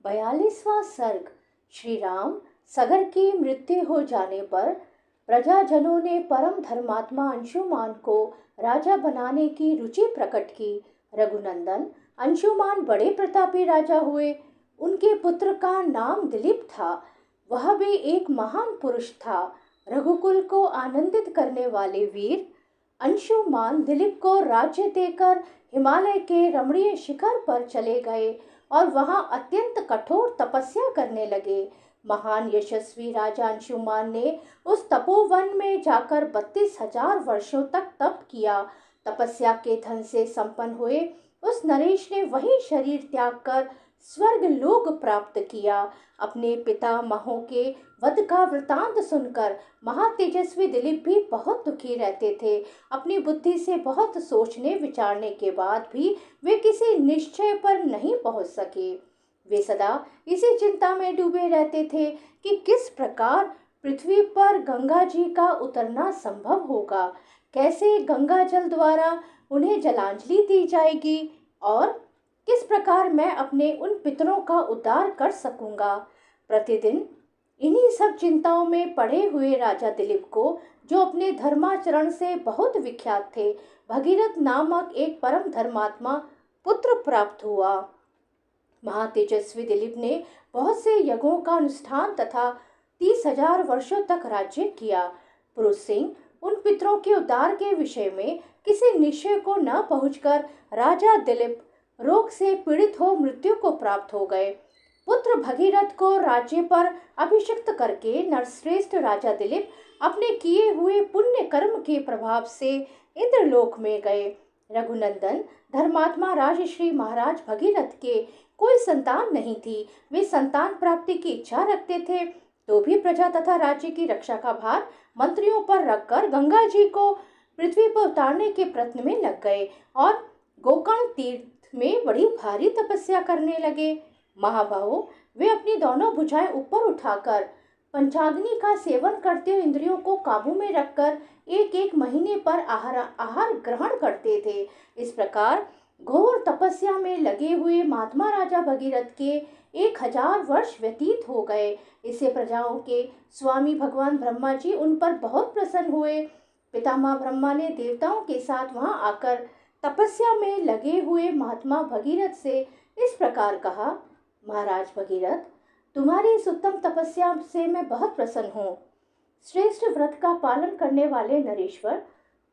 42वां सर्ग। श्री राम सगर की मृत्यु हो जाने पर प्रजाजनों ने परम धर्मात्मा अंशुमान को राजा बनाने की रुचि प्रकट की। रघुनंदन अंशुमान बड़े प्रतापी राजा हुए। उनके पुत्र का नाम दिलीप था। वह भी एक महान पुरुष था। रघुकुल को आनंदित करने वाले वीर अंशुमान दिलीप को राज्य देकर हिमालय के रमणीय शिखर पर चले गए और वहां अत्यंत कठोर तपस्या करने लगे। महान यशस्वी राजा अंशुमान ने उस तपोवन में जाकर 32,000 वर्षों तक तप किया। तपस्या के धन से संपन्न हुए उस नरेश ने वही शरीर त्याग कर स्वर्ग लोक प्राप्त किया। अपने पितामहों के वध का वृतांत सुनकर महातेजस्वी दिलीप भी बहुत दुखी रहते थे। अपनी बुद्धि से बहुत सोचने विचारने के बाद भी वे किसी निश्चय पर नहीं पहुंच सके। वे सदा इसी चिंता में डूबे रहते थे कि किस प्रकार पृथ्वी पर गंगा जी का उतरना संभव होगा, कैसे गंगा जल द्वारा उन्हें जलांजलि दी जाएगी और किस प्रकार मैं अपने उन पितरों का उद्धार कर सकूंगा। प्रतिदिन इन्हीं सब चिंताओं में पड़े हुए राजा दिलीप को, जो अपने धर्माचरण से बहुत विख्यात थे, भगीरथ नामक एक परम धर्मात्मा पुत्र प्राप्त हुआ। महातेजस्वी दिलीप ने बहुत से यज्ञों का अनुष्ठान तथा 30,000 वर्षों तक राज्य किया। पुरुष सिंह उन पितरों के उद्धार के विषय में किसी निश्चय को न पहुंचकर राजा दिलीप रोग से पीड़ित हो मृत्यु को प्राप्त हो गए। पुत्र भगीरथ को राज्य पर अभिषिक्त करके नरश्रेष्ठ राजा दिलीप अपने किए हुए पुण्य कर्म के प्रभाव से इंद्रलोक में गए। रघुनंदन धर्मात्मा राजश्री महाराज भगीरथ के कोई संतान नहीं थी। वे संतान प्राप्ति की इच्छा रखते थे, तो भी प्रजा तथा राज्य की रक्षा का भार मंत्रियों पर रखकर गंगा जी को पृथ्वी पर उतारने के प्रयत्न में लग गए और गोकर्ण तीर्थ में बड़ी भारी तपस्या करने लगे। महाबाहो, वे अपनी दोनों भुजाएं ऊपर उठाकर पंचाग्नि का सेवन करते हुए इंद्रियों को काबू में रखकर एक एक महीने पर आहार ग्रहण करते थे। इस प्रकार घोर तपस्या में लगे हुए महात्मा राजा भगीरथ के 1,000 वर्ष व्यतीत हो गए। इससे प्रजाओं के स्वामी भगवान ब्रह्मा जी उन पर बहुत प्रसन्न हुए। पितामह ब्रह्मा ने देवताओं के साथ वहां आकर तपस्या में लगे हुए महात्मा भगीरथ से इस प्रकार कहा, महाराज भगीरथ, तुम्हारी इस उत्तम तपस्या से मैं बहुत प्रसन्न हूँ। श्रेष्ठ व्रत का पालन करने वाले नरेश्वर,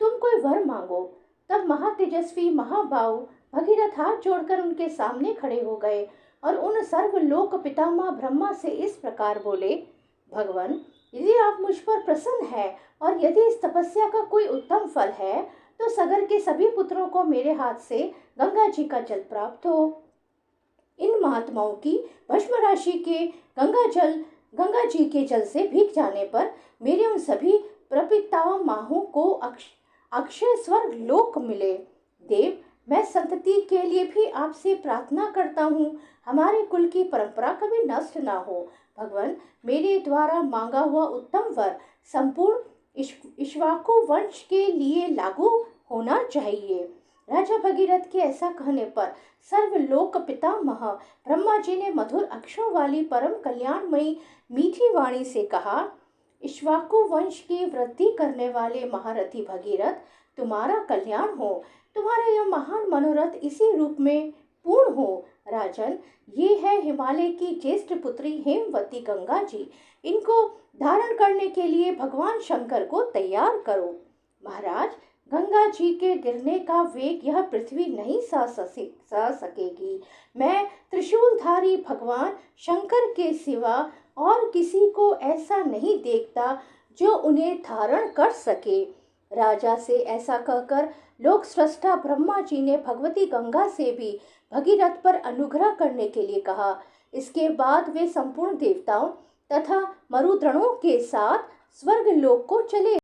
तुम कोई वर मांगो। तब महातेजस्वी महाबाहु भगीरथ हाथ जोड़कर उनके सामने खड़े हो गए और उन सर्वलोक पितामह ब्रह्मा से इस प्रकार बोले, भगवान, यदि आप मुझ पर प्रसन्न है और यदि इस तपस्या का कोई उत्तम फल है, तो सगर के सभी पुत्रों को मेरे हाथ से गंगा जी का जल प्राप्त हो। इन महात्माओं की भस्म राशि के गंगा जी के जल से भीग जाने पर मेरे उन सभी प्रपितामहों को अक्षय स्वर्ग लोक मिले। देव, मैं संतति के लिए भी आपसे प्रार्थना करता हूँ, हमारे कुल की परंपरा कभी नष्ट ना हो। भगवान, मेरे द्वारा मांगा हुआ उत्तम वर संपूर्ण इक्ष्वाकु वंश के लिए लागू होना चाहिए। राजा भगीरथ के ऐसा कहने पर सर्वलोक पितामह ब्रह्मा जी ने मधुर अक्षरों वाली परम कल्याणमयी मीठी वाणी से कहा, इक्ष्वाकु वंश की वृद्धि करने वाले महारथी भगीरथ, तुम्हारा कल्याण हो। तुम्हारा यह महान मनोरथ इसी रूप में पूर्ण हो। राजन, ये है हिमालय की ज्येष्ठ पुत्री हेमवती गंगा जी। इनको धारण करने के लिए भगवान शंकर को तैयार करो। महाराज, गंगा जी के गिरने का वेग यह पृथ्वी नहीं सह सकेगी। मैं त्रिशूलधारी भगवान शंकर के सिवा और किसी को ऐसा नहीं देखता जो उन्हें धारण कर सके। राजा से ऐसा कहकर लोक सृष्टा ब्रह्मा जी ने भगवती गंगा से भी भगीरथ पर अनुग्रह करने के लिए कहा। इसके बाद वे संपूर्ण देवताओं तथा मरुद्गणों के साथ स्वर्ग लोक को चले।